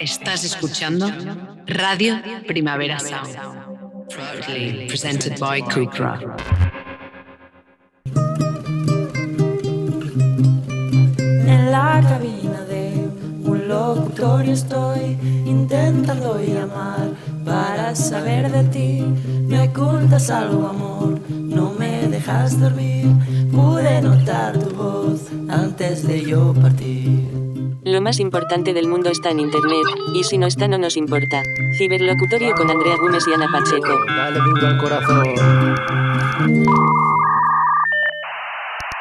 Estás escuchando Radio Primavera Sound, proudly presented by Kukra. En la cabina de un locutorio estoy intentando llamar para saber de ti. Me ocultas algo, amor, no me dejas dormir. Pude notar tu voz antes de yo partir. Lo más importante del mundo está en internet, y si no está no nos importa. Ciberlocutorio con Andrea Gómez y Ana Pacheco. Dale duro al corazón.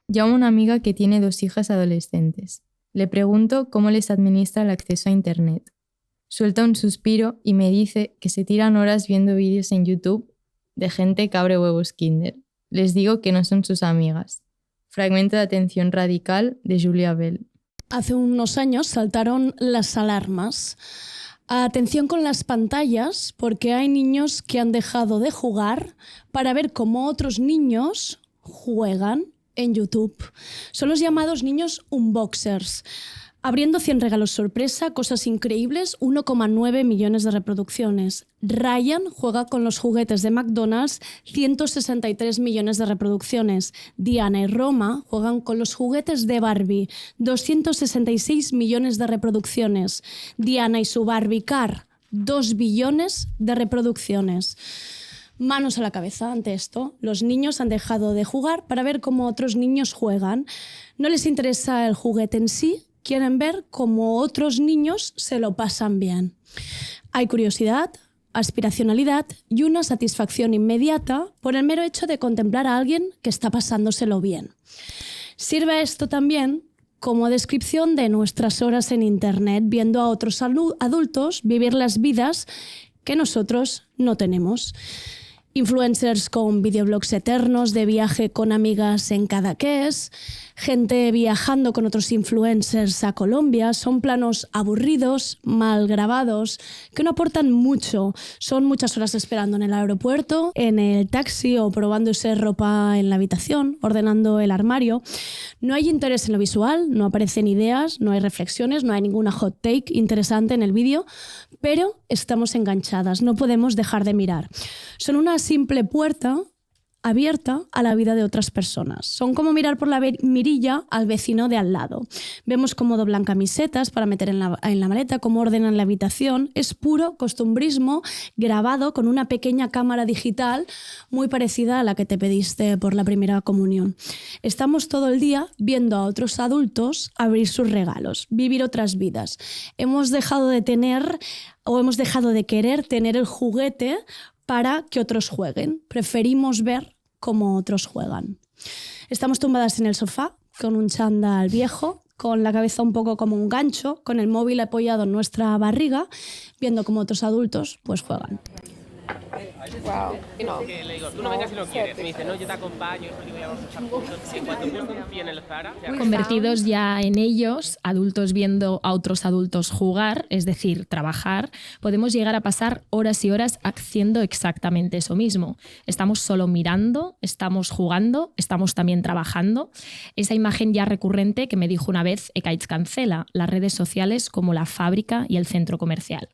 Llamo a una amiga que tiene 2 hijas adolescentes. Le pregunto cómo les administra el acceso a internet. Suelta un suspiro y me dice que se tiran horas viendo vídeos en YouTube de gente que abre huevos Kinder. Les digo que no son sus amigas. Fragmento de atención radical de Julia Bell. Hace unos años saltaron las alarmas. Atención con las pantallas, porque hay niños que han dejado de jugar para ver cómo otros niños juegan en YouTube. Son los llamados niños unboxers. Abriendo 100 regalos sorpresa, cosas increíbles, 1,9 millones de reproducciones. Ryan juega con los juguetes de McDonald's, 163 millones de reproducciones. Diana y Roma juegan con los juguetes de Barbie, 266 millones de reproducciones. Diana y su Barbie Car, 2 billones de reproducciones. Manos a la cabeza ante esto. Los niños han dejado de jugar para ver cómo otros niños juegan. No les interesa el juguete en sí, quieren ver cómo otros niños se lo pasan bien. Hay curiosidad, aspiracionalidad y una satisfacción inmediata por el mero hecho de contemplar a alguien que está pasándoselo bien. Sirve esto también como descripción de nuestras horas en Internet, viendo a otros adultos vivir las vidas que nosotros no tenemos. Influencers con videoblogs eternos de viaje con amigas en Cadaqués, gente viajando con otros influencers a Colombia. Son planos aburridos, mal grabados, que no aportan mucho. Son muchas horas esperando en el aeropuerto, en el taxi o probándose ropa en la habitación, ordenando el armario. No hay interés en lo visual, no aparecen ideas, no hay reflexiones, no hay ninguna hot take interesante en el vídeo, pero estamos enganchadas, no podemos dejar de mirar. Son una simple puerta abierta a la vida de otras personas. Son como mirar por la mirilla al vecino de al lado. Vemos cómo doblan camisetas para meter en la maleta, cómo ordenan la habitación. Es puro costumbrismo grabado con una pequeña cámara digital muy parecida a la que te pediste por la primera comunión. Estamos todo el día viendo a otros adultos abrir sus regalos, vivir otras vidas. Hemos dejado de querer tener el juguete para que otros jueguen. Preferimos ver cómo otros juegan. Estamos tumbadas en el sofá, con un chándal viejo, con la cabeza un poco como un gancho, con el móvil apoyado en nuestra barriga, viendo cómo otros adultos pues juegan. Wow. No. Que le digo, tú no vengas si no quieres. Me dice, no, yo te acompaño. Y digo, ya vamos a echar puntos. En cuanto viene el Zara... Convertidos ya en ellos, adultos viendo a otros adultos jugar, es decir, trabajar, podemos llegar a pasar horas y horas haciendo exactamente eso mismo. Estamos solo mirando, estamos jugando, estamos también trabajando. Esa imagen ya recurrente que me dijo una vez Ekaitz Cancela, las redes sociales como la fábrica y el centro comercial.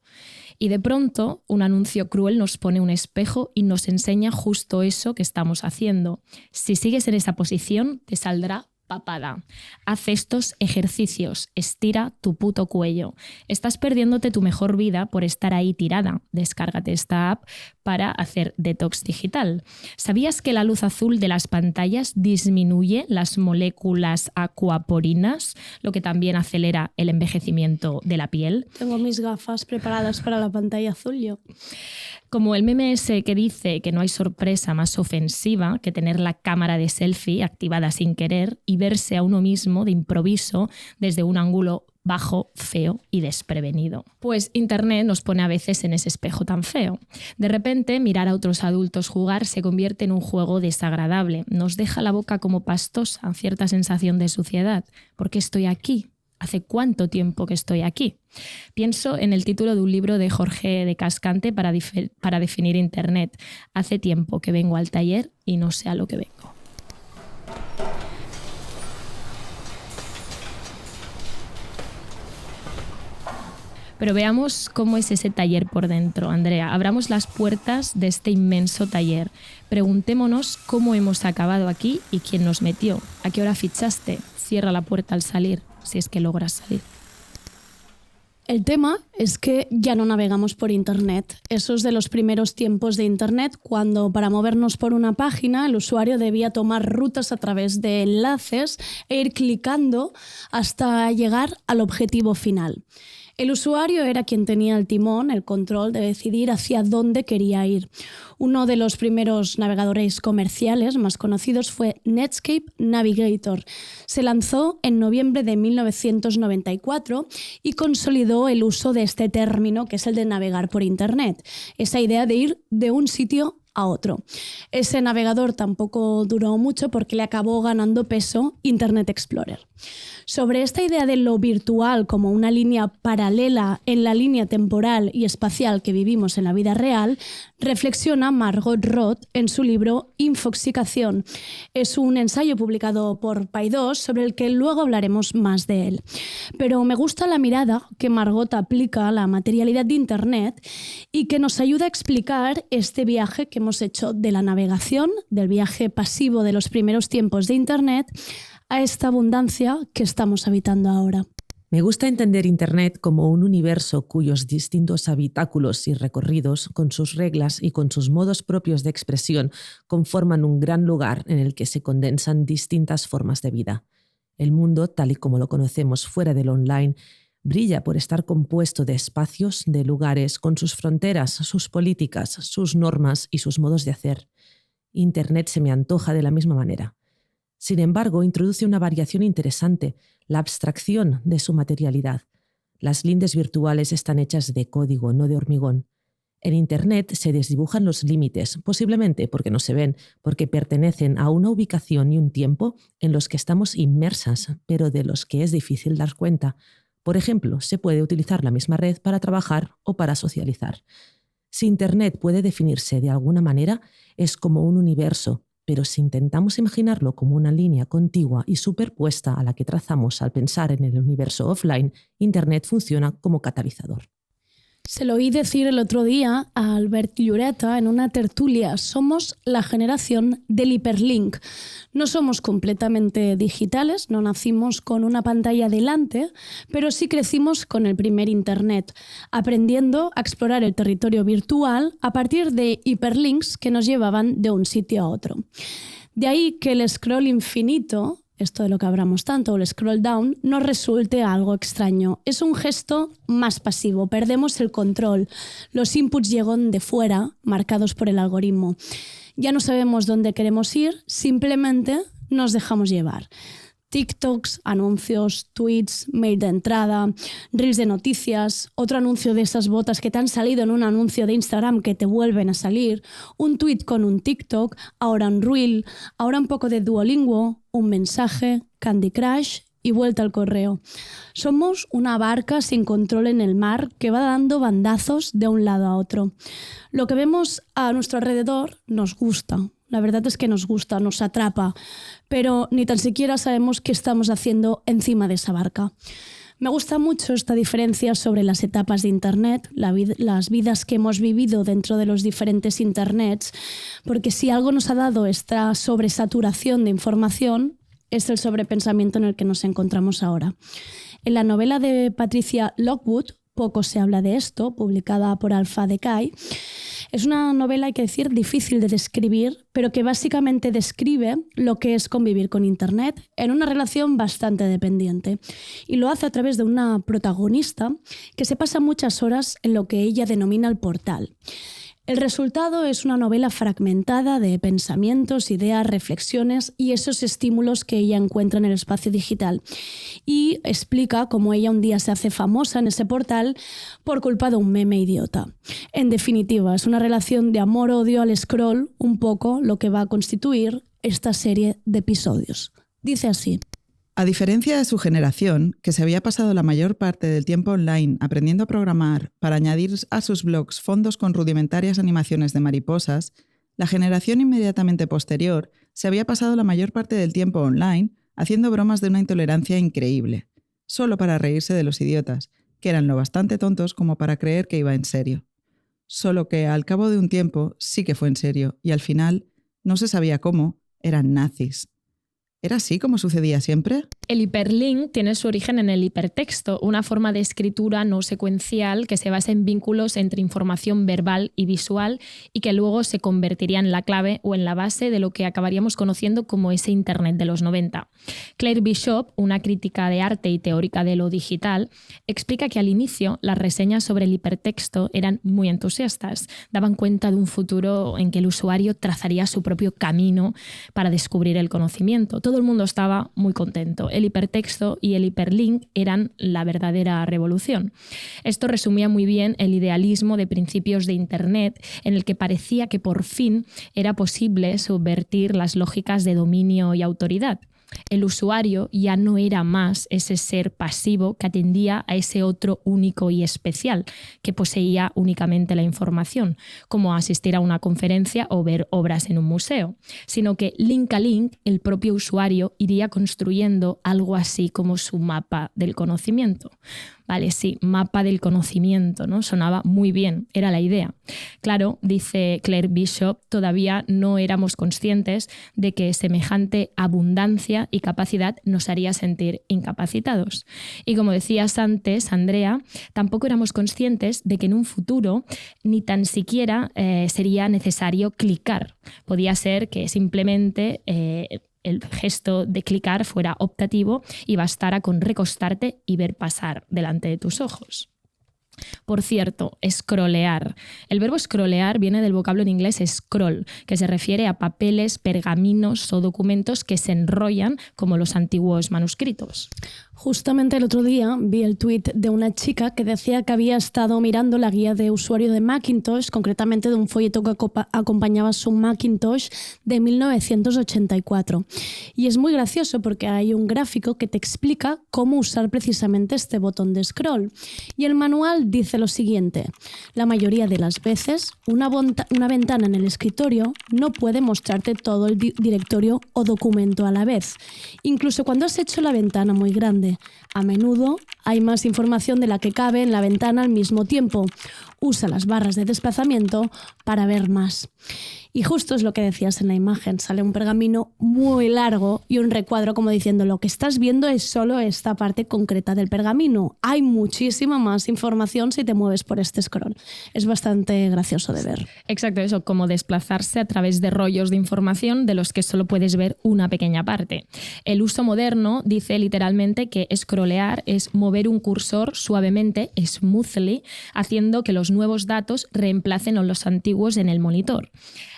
Y de pronto un anuncio cruel nos pone un espejo y nos enseña justo eso que estamos haciendo. Si sigues en esa posición, te saldrá papada. Haz estos ejercicios, estira tu puto cuello. Estás perdiéndote tu mejor vida por estar ahí tirada. Descárgate esta app para hacer detox digital. ¿Sabías que la luz azul de las pantallas disminuye las moléculas acuaporinas, lo que también acelera el envejecimiento de la piel? Tengo mis gafas preparadas para la pantalla azul yo. Como el meme ese que dice que no hay sorpresa más ofensiva que tener la cámara de selfie activada sin querer y verse a uno mismo de improviso desde un ángulo bajo, feo y desprevenido. Pues Internet nos pone a veces en ese espejo tan feo. De repente, mirar a otros adultos jugar se convierte en un juego desagradable. Nos deja la boca como pastosa, cierta sensación de suciedad. ¿Por qué estoy aquí? ¿Hace cuánto tiempo que estoy aquí? Pienso en el título de un libro de Jorge de Cascante para definir Internet. Hace tiempo que vengo al taller y no sé a lo que vengo. Pero veamos cómo es ese taller por dentro, Andrea. Abramos las puertas de este inmenso taller. Preguntémonos cómo hemos acabado aquí y quién nos metió. ¿A qué hora fichaste? Cierra la puerta al salir, si es que logras salir. El tema es que ya no navegamos por Internet. Eso es de los primeros tiempos de Internet, cuando para movernos por una página el usuario debía tomar rutas a través de enlaces e ir clicando hasta llegar al objetivo final. El usuario era quien tenía el timón, el control de decidir hacia dónde quería ir. Uno de los primeros navegadores comerciales más conocidos fue Netscape Navigator. Se lanzó en noviembre de 1994 y consolidó el uso de este término, que es el de navegar por Internet. Esa idea de ir de un sitio a otro. Ese navegador tampoco duró mucho porque le acabó ganando peso Internet Explorer. Sobre esta idea de lo virtual como una línea paralela en la línea temporal y espacial que vivimos en la vida real, reflexiona Margot Roth en su libro Infoxicación. Es un ensayo publicado por Paidós sobre el que luego hablaremos más de él. Pero me gusta la mirada que Margot aplica a la materialidad de Internet y que nos ayuda a explicar este viaje que hemos hecho de la navegación, del viaje pasivo de los primeros tiempos de Internet, a esta abundancia que estamos habitando ahora. Me gusta entender Internet como un universo cuyos distintos habitáculos y recorridos, con sus reglas y con sus modos propios de expresión, conforman un gran lugar en el que se condensan distintas formas de vida. El mundo, tal y como lo conocemos fuera del online, brilla por estar compuesto de espacios, de lugares, con sus fronteras, sus políticas, sus normas y sus modos de hacer. Internet se me antoja de la misma manera. Sin embargo, introduce una variación interesante, la abstracción de su materialidad. Las lindes virtuales están hechas de código, no de hormigón. En Internet se desdibujan los límites, posiblemente porque no se ven, porque pertenecen a una ubicación y un tiempo en los que estamos inmersas, pero de los que es difícil dar cuenta. Por ejemplo, se puede utilizar la misma red para trabajar o para socializar. Si Internet puede definirse de alguna manera, es como un universo, pero si intentamos imaginarlo como una línea contigua y superpuesta a la que trazamos al pensar en el universo offline, Internet funciona como catalizador. Se lo oí decir el otro día a Albert Lloreta en una tertulia. Somos la generación del hiperlink. No somos completamente digitales, no nacimos con una pantalla delante, pero sí crecimos con el primer Internet, aprendiendo a explorar el territorio virtual a partir de hiperlinks que nos llevaban de un sitio a otro. De ahí que el scroll infinito, esto de lo que hablamos tanto, el scroll down, nos resulte algo extraño. Es un gesto más pasivo, perdemos el control. Los inputs llegan de fuera, marcados por el algoritmo. Ya no sabemos dónde queremos ir, simplemente nos dejamos llevar. TikToks, anuncios, tweets, mail de entrada, reels de noticias, otro anuncio de esas botas que te han salido en un anuncio de Instagram que te vuelven a salir, un tweet con un TikTok, ahora un reel, ahora un poco de Duolingo, un mensaje, Candy Crush y vuelta al correo. Somos una barca sin control en el mar que va dando bandazos de un lado a otro. Lo que vemos a nuestro alrededor nos gusta. La verdad es que nos gusta, nos atrapa, pero ni tan siquiera sabemos qué estamos haciendo encima de esa barca. Me gusta mucho esta diferencia sobre las etapas de Internet, las vidas que hemos vivido dentro de los diferentes Internets, porque si algo nos ha dado esta sobresaturación de información, es el sobrepensamiento en el que nos encontramos ahora. En la novela de Patricia Lockwood, Poco se habla de esto, publicada por Alpha Decay, es una novela, hay que decir, difícil de describir, pero que básicamente describe lo que es convivir con Internet en una relación bastante dependiente. Y lo hace a través de una protagonista que se pasa muchas horas en lo que ella denomina el portal. El resultado es una novela fragmentada de pensamientos, ideas, reflexiones y esos estímulos que ella encuentra en el espacio digital. Y explica cómo ella un día se hace famosa en ese portal por culpa de un meme idiota. En definitiva, es una relación de amor-odio al scroll, un poco lo que va a constituir esta serie de episodios. Dice así. A diferencia de su generación, que se había pasado la mayor parte del tiempo online aprendiendo a programar para añadir a sus blogs fondos con rudimentarias animaciones de mariposas, la generación inmediatamente posterior se había pasado la mayor parte del tiempo online haciendo bromas de una intolerancia increíble, solo para reírse de los idiotas, que eran lo bastante tontos como para creer que iba en serio. Solo que al cabo de un tiempo sí que fue en serio y al final, no se sabía cómo, eran nazis. ¿Era así como sucedía siempre? El hiperlink tiene su origen en el hipertexto, una forma de escritura no secuencial que se basa en vínculos entre información verbal y visual y que luego se convertiría en la clave o en la base de lo que acabaríamos conociendo como ese Internet de los 90. Claire Bishop, una crítica de arte y teórica de lo digital, explica que al inicio las reseñas sobre el hipertexto eran muy entusiastas, daban cuenta de un futuro en que el usuario trazaría su propio camino para descubrir el conocimiento. Todo el mundo estaba muy contento. El hipertexto y el hiperlink eran la verdadera revolución. Esto resumía muy bien el idealismo de principios de Internet, en el que parecía que por fin era posible subvertir las lógicas de dominio y autoridad. El usuario ya no era más ese ser pasivo que atendía a ese otro único y especial, que poseía únicamente la información, como asistir a una conferencia o ver obras en un museo, sino que link a link el propio usuario iría construyendo algo así como su mapa del conocimiento. Vale, sí, mapa del conocimiento, ¿no? Sonaba muy bien, era la idea. Claro, dice Claire Bishop, todavía no éramos conscientes de que semejante abundancia y capacidad nos haría sentir incapacitados. Y como decías antes, Andrea, tampoco éramos conscientes de que en un futuro ni tan siquiera sería necesario clicar. Podía ser que simplemente el gesto de clicar fuera optativo y bastara con recostarte y ver pasar delante de tus ojos. Por cierto, scrollear. El verbo scrollear viene del vocablo en inglés scroll, que se refiere a papeles, pergaminos o documentos que se enrollan como los antiguos manuscritos. Justamente el otro día vi el tuit de una chica que decía que había estado mirando la guía de usuario de Macintosh, concretamente de un folleto que acompañaba su Macintosh de 1984. Y es muy gracioso porque hay un gráfico que te explica cómo usar precisamente este botón de scroll. Y el manual dice lo siguiente: la mayoría de las veces una ventana en el escritorio no puede mostrarte todo el directorio o documento a la vez, incluso cuando has hecho la ventana muy grande. A menudo hay más información de la que cabe en la ventana al mismo tiempo. Usa las barras de desplazamiento para ver más. Y justo es lo que decías en la imagen. Sale un pergamino muy largo y un recuadro como diciendo lo que estás viendo es solo esta parte concreta del pergamino. Hay muchísima más información si te mueves por este scroll. Es bastante gracioso de ver. Exacto, eso, como desplazarse a través de rollos de información de los que solo puedes ver una pequeña parte. El uso moderno dice literalmente que scrollear es mover un cursor suavemente, smoothly, haciendo que los nuevos datos reemplacen a los antiguos en el monitor.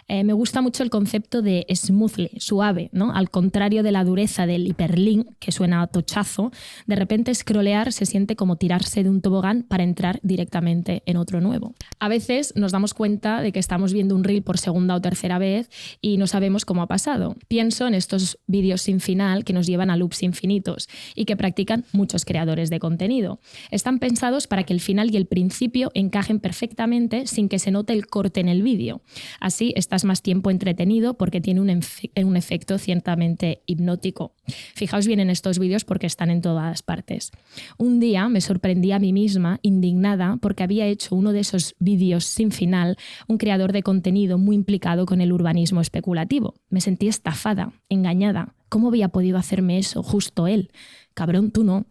Me gusta mucho el concepto de smoothly, suave, ¿no? Al contrario de la dureza del hiperlink, que suena a tochazo, de repente scrollear se siente como tirarse de un tobogán para entrar directamente en otro nuevo. A veces nos damos cuenta de que estamos viendo un reel por segunda o tercera vez y no sabemos cómo ha pasado. Pienso en estos vídeos sin final que nos llevan a loops infinitos y que practican muchos creadores de contenido. Están pensados para que el final y el principio encajen perfectamente sin que se note el corte en el vídeo. Así estás más tiempo entretenido porque tiene un efecto ciertamente hipnótico. Fijaos bien en estos vídeos porque están en todas partes. Un día me sorprendí a mí misma, indignada, porque había hecho uno de esos vídeos sin final un creador de contenido muy implicado con el urbanismo especulativo. Me sentí estafada, engañada. ¿Cómo había podido hacerme eso justo él? Cabrón, tú no.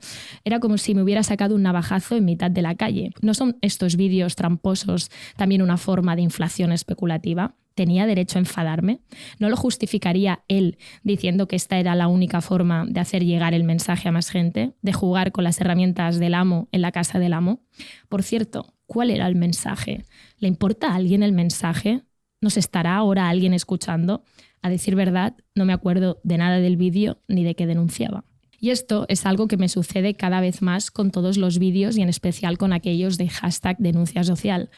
Era como si me hubiera sacado un navajazo en mitad de la calle. ¿No son estos vídeos tramposos también una forma de inflación especulativa? ¿Tenía derecho a enfadarme? ¿No lo justificaría él diciendo que esta era la única forma de hacer llegar el mensaje a más gente? ¿De jugar con las herramientas del amo en la casa del amo? Por cierto, ¿cuál era el mensaje? ¿Le importa a alguien el mensaje? ¿Nos estará ahora alguien escuchando? A decir verdad, no me acuerdo de nada del vídeo ni de qué denunciaba. Y esto es algo que me sucede cada vez más con todos los vídeos y en especial con aquellos de hashtag denuncia social.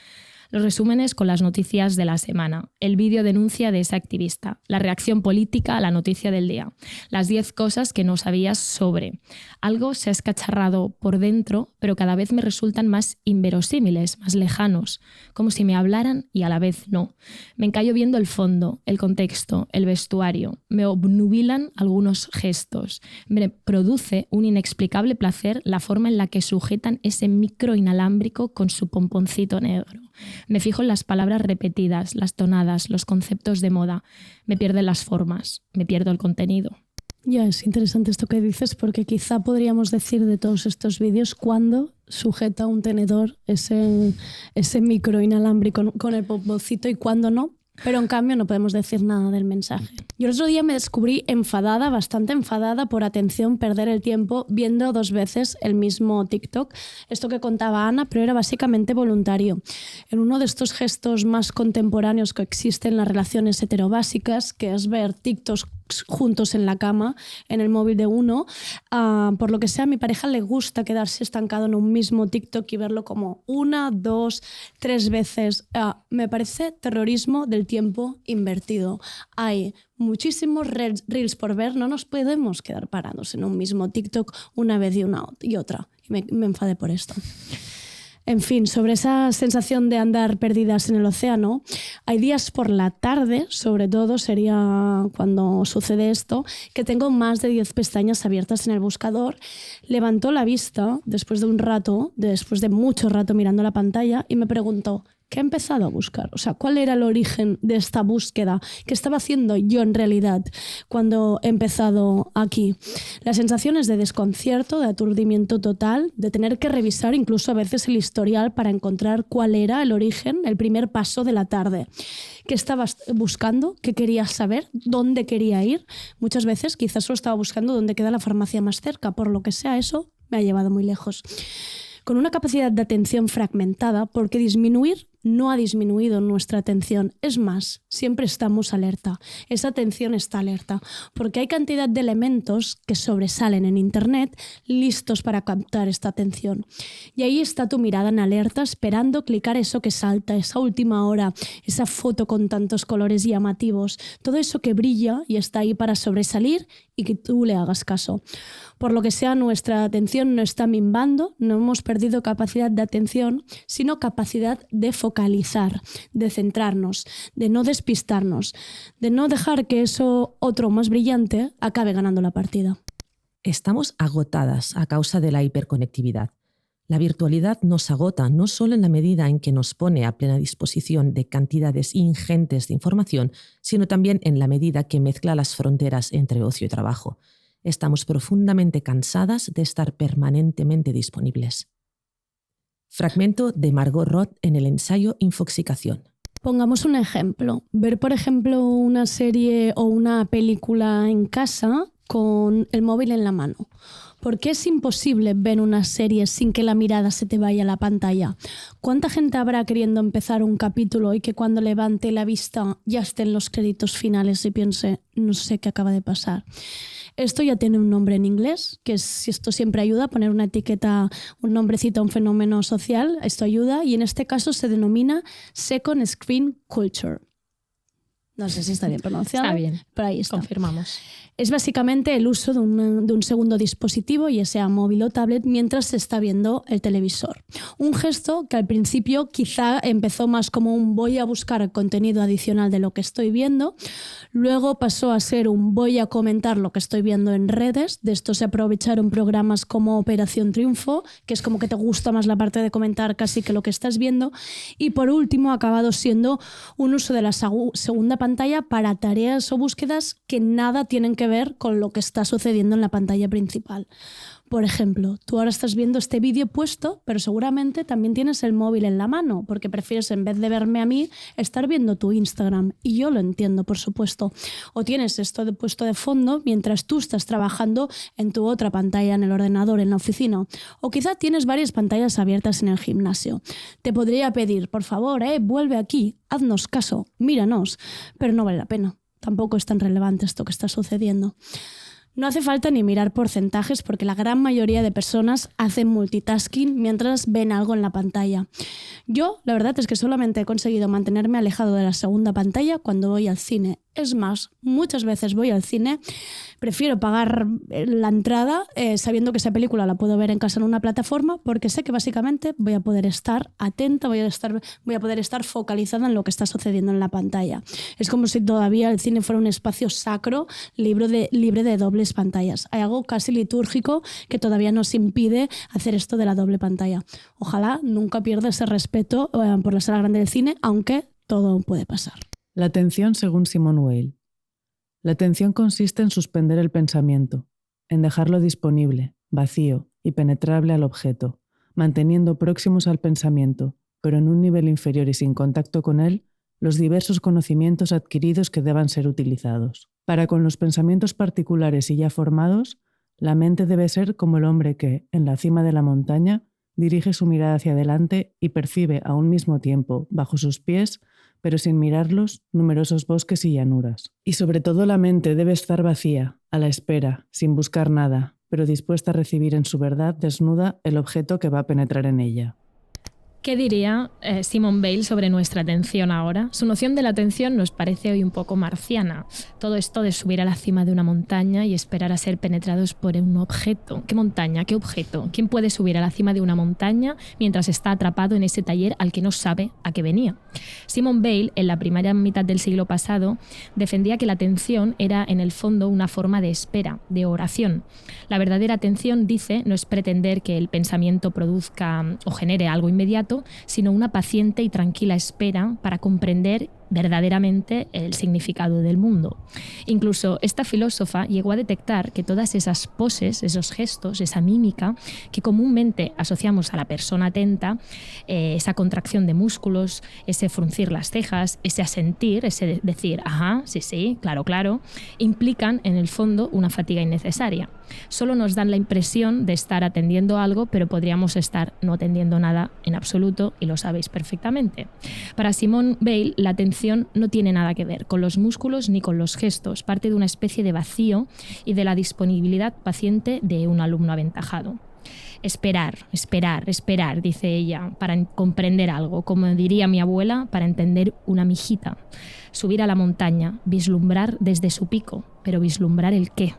Los resúmenes con las noticias de la semana, el vídeo denuncia de esa activista, la reacción política a la noticia del día, las 10 cosas que no sabías sobre. Algo se ha escacharrado por dentro, pero cada vez me resultan más inverosímiles, más lejanos, como si me hablaran y a la vez no. Me encallo viendo el fondo, el contexto, el vestuario. Me obnubilan algunos gestos. Me produce un inexplicable placer la forma en la que sujetan ese micro inalámbrico con su pomponcito negro. Me fijo en las palabras repetidas, las tonadas, los conceptos de moda. Me pierden las formas, me pierdo el contenido. Ya, es interesante esto que dices porque quizá podríamos decir de todos estos vídeos cuándo sujeta un tenedor ese micro inalámbrico con el pomponcito y cuándo no. Pero en cambio no podemos decir nada del mensaje. Yo el otro día me descubrí enfadada, bastante enfadada por perder el tiempo viendo 2 veces el mismo TikTok. Esto que contaba Ana, pero era básicamente voluntario. En uno de estos gestos más contemporáneos que existen en las relaciones heterobásicas, que es ver TikToks juntos en la cama, en el móvil de uno, por lo que sea a mi pareja le gusta quedarse estancado en un mismo TikTok y verlo como 1, 2, 3 veces. Me parece terrorismo del tiempo invertido. Hay muchísimos reels por ver, no nos podemos quedar parados en un mismo TikTok una vez y otra. Y me enfadé por esto. En fin, sobre esa sensación de andar perdidas en el océano, hay días por la tarde, sobre todo sería cuando sucede esto, que tengo más de 10 pestañas abiertas en el buscador. Levanto la vista después de mucho rato mirando la pantalla y me pregunto, ¿qué he empezado a buscar? O sea, ¿cuál era el origen de esta búsqueda? ¿Qué estaba haciendo yo en realidad cuando he empezado aquí? Las sensaciones de desconcierto, de aturdimiento total, de tener que revisar incluso a veces el historial para encontrar cuál era el origen, el primer paso de la tarde. ¿Qué estabas buscando? ¿Qué querías saber? ¿Dónde quería ir? Muchas veces quizás solo estaba buscando dónde queda la farmacia más cerca. Por lo que sea, eso me ha llevado muy lejos. Con una capacidad de atención fragmentada, porque disminuir no ha disminuido nuestra atención. Es más, siempre estamos alerta. Esa atención está alerta, porque hay cantidad de elementos que sobresalen en Internet listos para captar esta atención. Y ahí está tu mirada en alerta, esperando clicar eso que salta, esa última hora, esa foto con tantos colores llamativos, todo eso que brilla y está ahí para sobresalir y que tú le hagas caso. Por lo que sea, nuestra atención no está minvando, no hemos perdido capacidad de atención, sino capacidad de focalizar, de centrarnos, de no despistarnos, de no dejar que eso otro más brillante acabe ganando la partida. Estamos agotadas a causa de la hiperconectividad. La virtualidad nos agota no solo en la medida en que nos pone a plena disposición de cantidades ingentes de información, sino también en la medida que mezcla las fronteras entre ocio y trabajo. Estamos profundamente cansadas de estar permanentemente disponibles. Fragmento de Margot Roth en el ensayo Infoxicación. Pongamos un ejemplo. Ver, por ejemplo, una serie o una película en casa con el móvil en la mano. ¿Por qué es imposible ver una serie sin que la mirada se te vaya a la pantalla? ¿Cuánta gente habrá queriendo empezar un capítulo y que cuando levante la vista ya estén los créditos finales y piense, no sé qué acaba de pasar? Esto ya tiene un nombre en inglés, que si esto siempre ayuda, poner una etiqueta, un nombrecito a un fenómeno social, esto ayuda, y en este caso se denomina Second Screen Culture. No sé si está bien pronunciado. Está bien, pero ahí está. Confirmamos. Es básicamente el uso de un segundo dispositivo, ya sea móvil o tablet, mientras se está viendo el televisor. Un gesto que al principio quizá empezó más como un voy a buscar contenido adicional de lo que estoy viendo, luego pasó a ser un voy a comentar lo que estoy viendo en redes. De esto se aprovecharon programas como Operación Triunfo, que es como que te gusta más la parte de comentar casi que lo que estás viendo, y por último ha acabado siendo un uso de la segunda pantalla para tareas o búsquedas que nada tienen que ver con lo que está sucediendo en la pantalla principal. Por ejemplo, tú ahora estás viendo este vídeo puesto, pero seguramente también tienes el móvil en la mano, porque prefieres, en vez de verme a mí, estar viendo tu Instagram. Y yo lo entiendo, por supuesto. O tienes esto puesto de fondo mientras tú estás trabajando en tu otra pantalla en el ordenador, en la oficina. O quizá tienes varias pantallas abiertas en el gimnasio. Te podría pedir, por favor, vuelve aquí, haznos caso, míranos, pero no vale la pena. Tampoco es tan relevante esto que está sucediendo. No hace falta ni mirar porcentajes porque la gran mayoría de personas hacen multitasking mientras ven algo en la pantalla. Yo, la verdad es que solamente he conseguido mantenerme alejado de la segunda pantalla cuando voy al cine. Es más, muchas veces voy al cine, prefiero pagar la entrada sabiendo que esa película la puedo ver en casa en una plataforma porque sé que básicamente voy a poder estar atenta, voy a poder estar focalizada en lo que está sucediendo en la pantalla. Es como si todavía el cine fuera un espacio sacro, libre de dobles pantallas. Hay algo casi litúrgico que todavía nos impide hacer esto de la doble pantalla. Ojalá nunca pierda ese respeto por la sala grande del cine, aunque todo puede pasar. La atención según Simone Weil. La atención consiste en suspender el pensamiento, en dejarlo disponible, vacío y penetrable al objeto, manteniendo próximos al pensamiento, pero en un nivel inferior y sin contacto con él, los diversos conocimientos adquiridos que deban ser utilizados. Para con los pensamientos particulares y ya formados, la mente debe ser como el hombre que, en la cima de la montaña, dirige su mirada hacia adelante y percibe a un mismo tiempo, bajo sus pies, pero sin mirarlos, numerosos bosques y llanuras. Y sobre todo la mente debe estar vacía, a la espera, sin buscar nada, pero dispuesta a recibir en su verdad desnuda el objeto que va a penetrar en ella. ¿Qué diría Simone Weil sobre nuestra atención ahora? Su noción de la atención nos parece hoy un poco marciana. Todo esto de subir a la cima de una montaña y esperar a ser penetrados por un objeto. ¿Qué montaña? ¿Qué objeto? ¿Quién puede subir a la cima de una montaña mientras está atrapado en ese taller al que no sabe a qué venía? Simone Weil, en la primera mitad del siglo pasado, defendía que la atención era en el fondo una forma de espera, de oración. La verdadera atención, dice, no es pretender que el pensamiento produzca o genere algo inmediato, sino una paciente y tranquila espera para comprender verdaderamente el significado del mundo. Incluso esta filósofa llegó a detectar que todas esas poses, esos gestos, esa mímica que comúnmente asociamos a la persona atenta, esa contracción de músculos, ese fruncir las cejas, ese asentir, ese decir ajá, sí, sí, claro, claro, implican en el fondo una fatiga innecesaria. Solo nos dan la impresión de estar atendiendo algo, pero podríamos estar no atendiendo nada en absoluto y lo sabéis perfectamente. Para Simone Weil, la atención no tiene nada que ver con los músculos ni con los gestos, parte de una especie de vacío y de la disponibilidad paciente de un alumno aventajado. Esperar, esperar, esperar, dice ella, para comprender algo, como diría mi abuela, para entender una mijita. Subir a la montaña, vislumbrar desde su pico, pero vislumbrar el qué.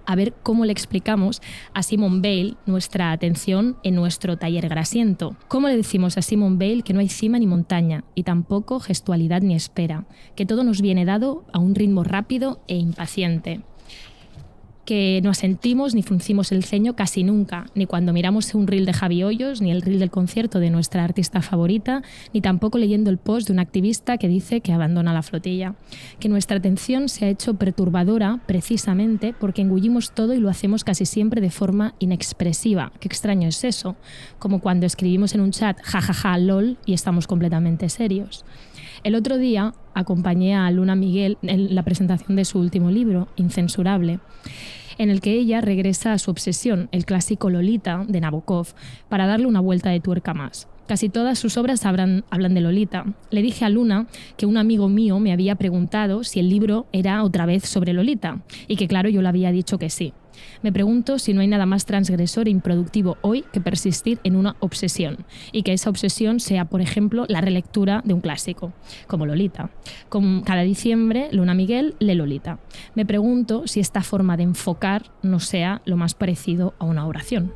A ver cómo le explicamos a Simone Weil nuestra atención en nuestro taller grasiento. ¿Cómo le decimos a Simone Weil que no hay cima ni montaña y tampoco gestualidad ni espera? Que todo nos viene dado a un ritmo rápido e impaciente. Que no asentimos ni fruncimos el ceño casi nunca, ni cuando miramos un reel de Javi Hoyos, ni el reel del concierto de nuestra artista favorita, ni tampoco leyendo el post de un activista que dice que abandona la flotilla. Que nuestra atención se ha hecho perturbadora precisamente porque engullimos todo y lo hacemos casi siempre de forma inexpresiva. Qué extraño es eso, como cuando escribimos en un chat jajaja lol y estamos completamente serios. El otro día acompañé a Luna Miguel en la presentación de su último libro, Incensurable, en el que ella regresa a su obsesión, el clásico Lolita de Nabokov, para darle una vuelta de tuerca más. Casi todas sus obras hablan de Lolita. Le dije a Luna que un amigo mío me había preguntado si el libro era otra vez sobre Lolita, y que claro, yo le había dicho que sí. Me pregunto si no hay nada más transgresor e improductivo hoy que persistir en una obsesión, y que esa obsesión sea, por ejemplo, la relectura de un clásico, como Lolita. Como cada diciembre, Luna Miguel lee Lolita. Me pregunto si esta forma de enfocar no sea lo más parecido a una oración.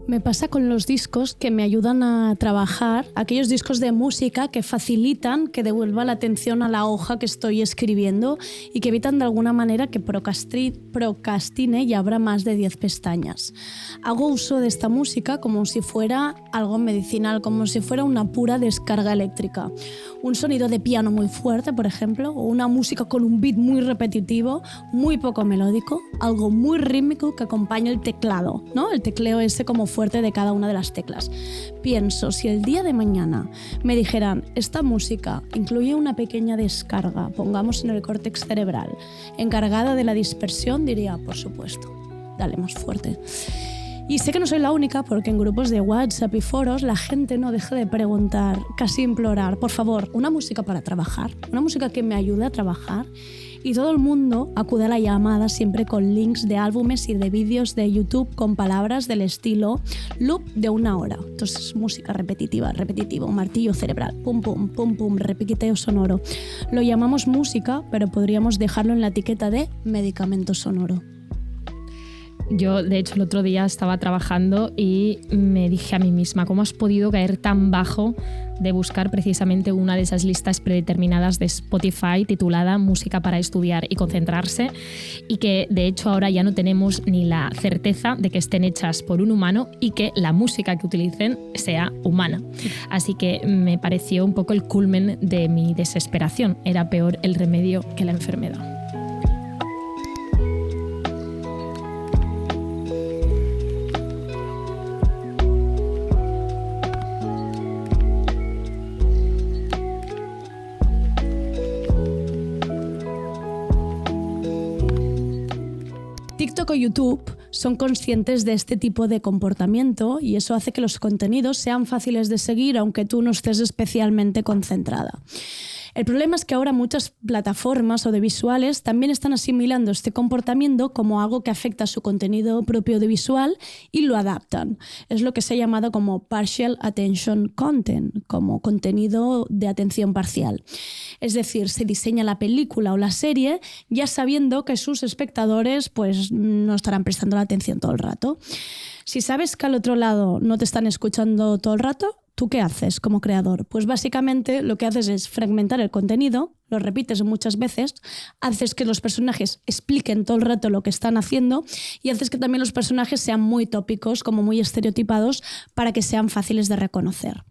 Me pasa con los discos que me ayudan a trabajar, aquellos discos de música que facilitan que devuelva la atención a la hoja que estoy escribiendo y que evitan de alguna manera que procrastine y abra más de 10 pestañas. Hago uso de esta música como si fuera algo medicinal, como si fuera una pura descarga eléctrica. Un sonido de piano muy fuerte, por ejemplo, o una música con un beat muy repetitivo, muy poco melódico, algo muy rítmico que acompaña el teclado, ¿no? El tecleo ese como fuerte de cada una de las teclas. Pienso, si el día de mañana me dijeran, esta música incluye una pequeña descarga, pongamos en el córtex cerebral, encargada de la dispersión, diría, por supuesto, dale más fuerte. Y sé que no soy la única porque en grupos de WhatsApp y foros la gente no deja de preguntar, casi implorar, por favor, una música para trabajar, una música que me ayude a trabajar. Y todo el mundo acude a la llamada siempre con links de álbumes y de vídeos de YouTube con palabras del estilo loop de 1 hora. Entonces, música repetitiva, repetitivo, martillo cerebral, pum, pum, pum, pum, repiqueteo sonoro. Lo llamamos música, pero podríamos dejarlo en la etiqueta de medicamento sonoro. Yo, de hecho, el otro día estaba trabajando y me dije a mí misma, ¿cómo has podido caer tan bajo de buscar precisamente una de esas listas predeterminadas de Spotify titulada Música para estudiar y concentrarse? Y que, de hecho, ahora ya no tenemos ni la certeza de que estén hechas por un humano y que la música que utilicen sea humana. Así que me pareció un poco el culmen de mi desesperación. Era peor el remedio que la enfermedad. TikTok o YouTube son conscientes de este tipo de comportamiento y eso hace que los contenidos sean fáciles de seguir aunque tú no estés especialmente concentrada. El problema es que ahora muchas plataformas audiovisuales también están asimilando este comportamiento como algo que afecta a su contenido propio audiovisual y lo adaptan. Es lo que se ha llamado como partial attention content, como contenido de atención parcial. Es decir, se diseña la película o la serie ya sabiendo que sus espectadores pues, no estarán prestando la atención todo el rato. Si sabes que al otro lado no te están escuchando todo el rato, ¿tú qué haces como creador? Pues básicamente lo que haces es fragmentar el contenido, lo repites muchas veces, haces que los personajes expliquen todo el rato lo que están haciendo y haces que también los personajes sean muy tópicos, como muy estereotipados, para que sean fáciles de reconocer.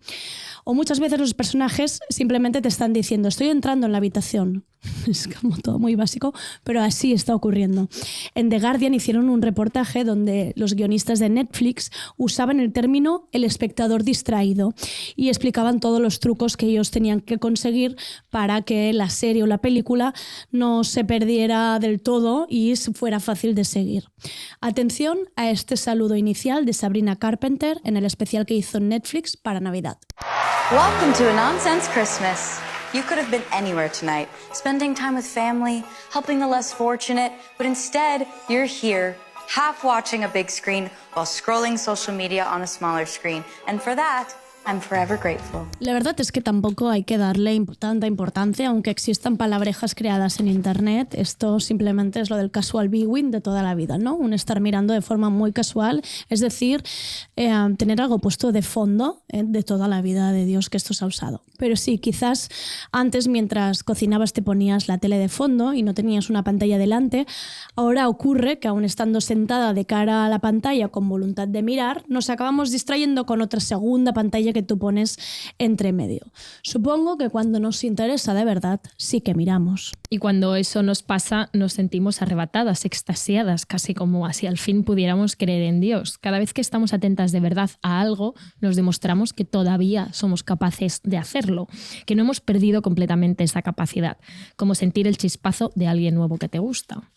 O muchas veces los personajes simplemente te están diciendo estoy entrando en la habitación. Es como todo muy básico, pero así está ocurriendo. En The Guardian hicieron un reportaje donde los guionistas de Netflix usaban el término el espectador distraído y explicaban todos los trucos que ellos tenían que conseguir para que la serie o la película no se perdiera del todo y fuera fácil de seguir. Atención a este saludo inicial de Sabrina Carpenter en el especial que hizo Netflix para Navidad. Welcome to a Nonsense Christmas. You could have been anywhere tonight, spending time with family, helping the less fortunate, but instead you're here, half watching a big screen while scrolling social media on a smaller screen. And for that, I'm forever grateful. La verdad es que tampoco hay que darle tanta importancia, aunque existan palabrejas creadas en internet. Esto simplemente es lo del casual viewing de toda la vida, ¿no? Un estar mirando de forma muy casual, es decir, tener algo puesto de fondo de toda la vida de Dios que esto se ha usado. Pero sí, quizás antes mientras cocinabas te ponías la tele de fondo y no tenías una pantalla delante. Ahora ocurre que aún estando sentada de cara a la pantalla con voluntad de mirar, nos acabamos distrayendo con otra segunda pantalla que tú pones entre medio. Supongo que cuando nos interesa de verdad, sí que miramos. Y cuando eso nos pasa, nos sentimos arrebatadas, extasiadas, casi como si al fin pudiéramos creer en Dios. Cada vez que estamos atentas de verdad a algo, nos demostramos que todavía somos capaces de hacerlo, que no hemos perdido completamente esa capacidad, como sentir el chispazo de alguien nuevo que te gusta.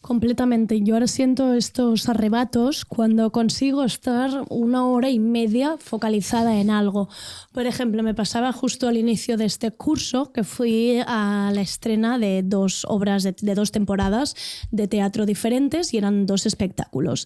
Completamente. Yo ahora siento estos arrebatos cuando consigo estar 1 hora y media focalizada en algo. Por ejemplo, me pasaba justo al inicio de este curso que fui a la estrena de 2 obras de 2 temporadas de teatro diferentes y eran 2 espectáculos.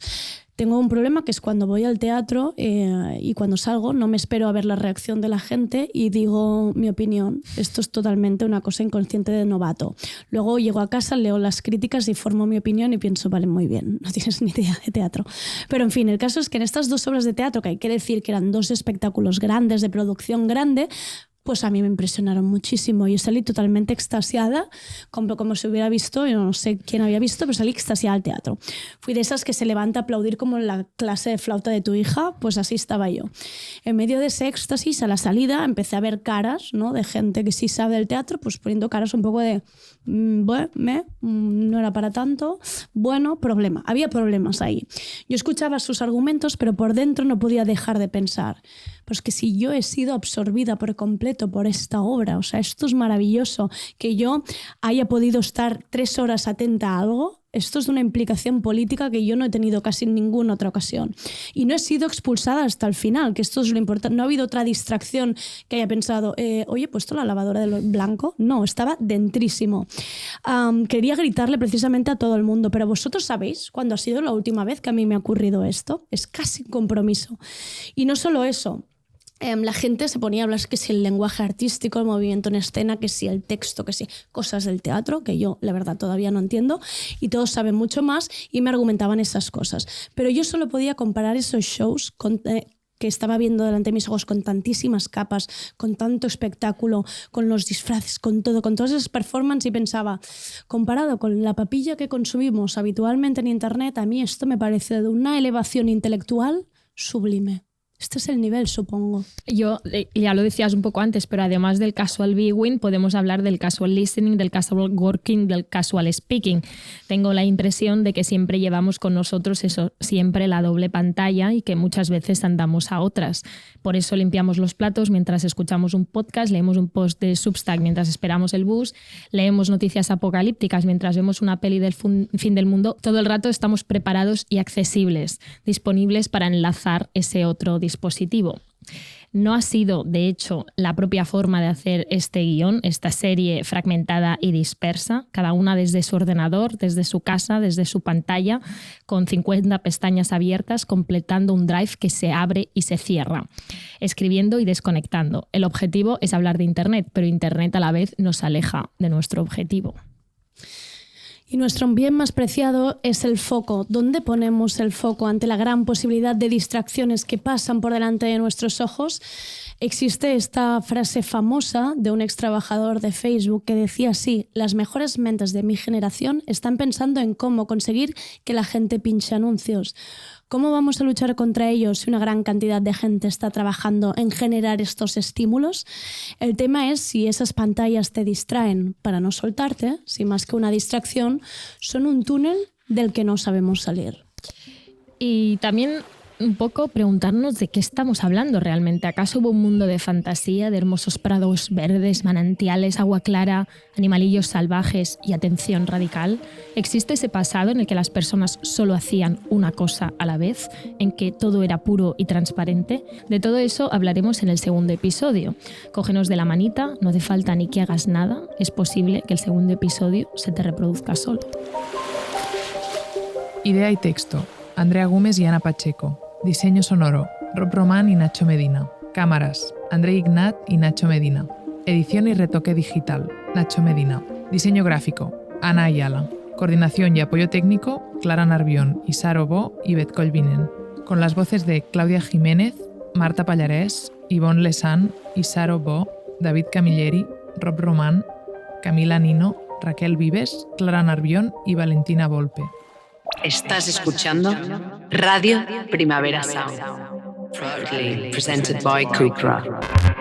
Tengo un problema que es cuando voy al teatro y cuando salgo no me espero a ver la reacción de la gente y digo mi opinión. Esto es totalmente una cosa inconsciente de novato. Luego llego a casa, leo las críticas y formo mi opinión y pienso, vale, muy bien, no tienes ni idea de teatro. Pero en fin, el caso es que en estas 2 obras de teatro, que hay que decir que eran 2 espectáculos grandes, de producción grande, pues a mí me impresionaron muchísimo. Yo salí totalmente extasiada, como si hubiera visto, yo no sé quién había visto, pero salí extasiada al teatro. Fui de esas que se levanta a aplaudir como en la clase de flauta de tu hija, pues así estaba yo. En medio de ese éxtasis, a la salida, empecé a ver caras, ¿no?, de gente que sí sabe del teatro, pues poniendo caras un poco de, bueno, no era para tanto, bueno, problema. Había problemas ahí. Yo escuchaba sus argumentos, pero por dentro no podía dejar de pensar, pues que si yo he sido absorbida por completo por esta obra, o sea, esto es maravilloso, que yo haya podido estar 3 horas atenta a algo, Esto es de una implicación política que yo no he tenido casi en ninguna otra ocasión. Y no he sido expulsada hasta el final, que esto es lo importante. No ha habido otra distracción que haya pensado, oye, he puesto la lavadora de lo blanco. No, estaba dentrísimo. Quería gritarle precisamente a todo el mundo, pero vosotros sabéis cuándo ha sido la última vez que a mí me ha ocurrido esto. Es casi un compromiso. Y no solo eso. La gente se ponía a hablar que si el lenguaje artístico, el movimiento en escena, que si el texto, que si cosas del teatro, que yo la verdad todavía no entiendo, y todos saben mucho más y me argumentaban esas cosas. Pero yo solo podía comparar esos shows que estaba viendo delante de mis ojos con tantísimas capas, con tanto espectáculo, con los disfraces, con todo, con todas esas performances, y pensaba, comparado con la papilla que consumimos habitualmente en internet, a mí esto me parece de una elevación intelectual sublime. Este es el nivel, supongo. Yo, ya lo decías un poco antes, pero además del casual viewing, podemos hablar del casual listening, del casual working, del casual speaking. Tengo la impresión de que siempre llevamos con nosotros eso, siempre la doble pantalla, y que muchas veces andamos a otras. Por eso limpiamos los platos mientras escuchamos un podcast, leemos un post de Substack mientras esperamos el bus, leemos noticias apocalípticas mientras vemos una peli del fin del mundo. Todo el rato estamos preparados y accesibles, disponibles para enlazar ese otro dispositivo. No ha sido, de hecho, la propia forma de hacer este guión, esta serie fragmentada y dispersa, cada una desde su ordenador, desde su casa, desde su pantalla, con 50 pestañas abiertas, completando un drive que se abre y se cierra, escribiendo y desconectando. El objetivo es hablar de Internet, pero Internet a la vez nos aleja de nuestro objetivo. Y nuestro bien más preciado es el foco. ¿Dónde ponemos el foco ante la gran posibilidad de distracciones que pasan por delante de nuestros ojos? Existe esta frase famosa de un ex trabajador de Facebook que decía así: las mejores mentes de mi generación están pensando en cómo conseguir que la gente pinche anuncios. ¿Cómo vamos a luchar contra ellos si una gran cantidad de gente está trabajando en generar estos estímulos? El tema es si esas pantallas te distraen para no soltarte, si más que una distracción son un túnel del que no sabemos salir. Y también un poco preguntarnos de qué estamos hablando realmente. ¿Acaso hubo un mundo de fantasía, de hermosos prados verdes, manantiales, agua clara, animalillos salvajes y atención radical? ¿Existe ese pasado en el que las personas solo hacían una cosa a la vez, en que todo era puro y transparente? De todo eso hablaremos en el segundo episodio. Cógenos de la manita, no hace falta ni que hagas nada. Es posible que el segundo episodio se te reproduzca solo. Idea y texto: Andrea Gómez y Ana Pacheco. Diseño sonoro: Rob Román y Nacho Medina. Cámaras: André Ignat y Nacho Medina. Edición y retoque digital: Nacho Medina. Diseño gráfico: Ana Ayala. Coordinación y apoyo técnico: Clara Narbión, Isaro Bo y Bet Colvinen. Con las voces de Claudia Jiménez, Marta Pallarés, Ivonne Lesan, Isaro Bo, David Camilleri, Rob Román, Camila Nino, Raquel Vives, Clara Narbión y Valentina Volpe. Estás escuchando Radio Primavera Sound, proudly presented by Kukra.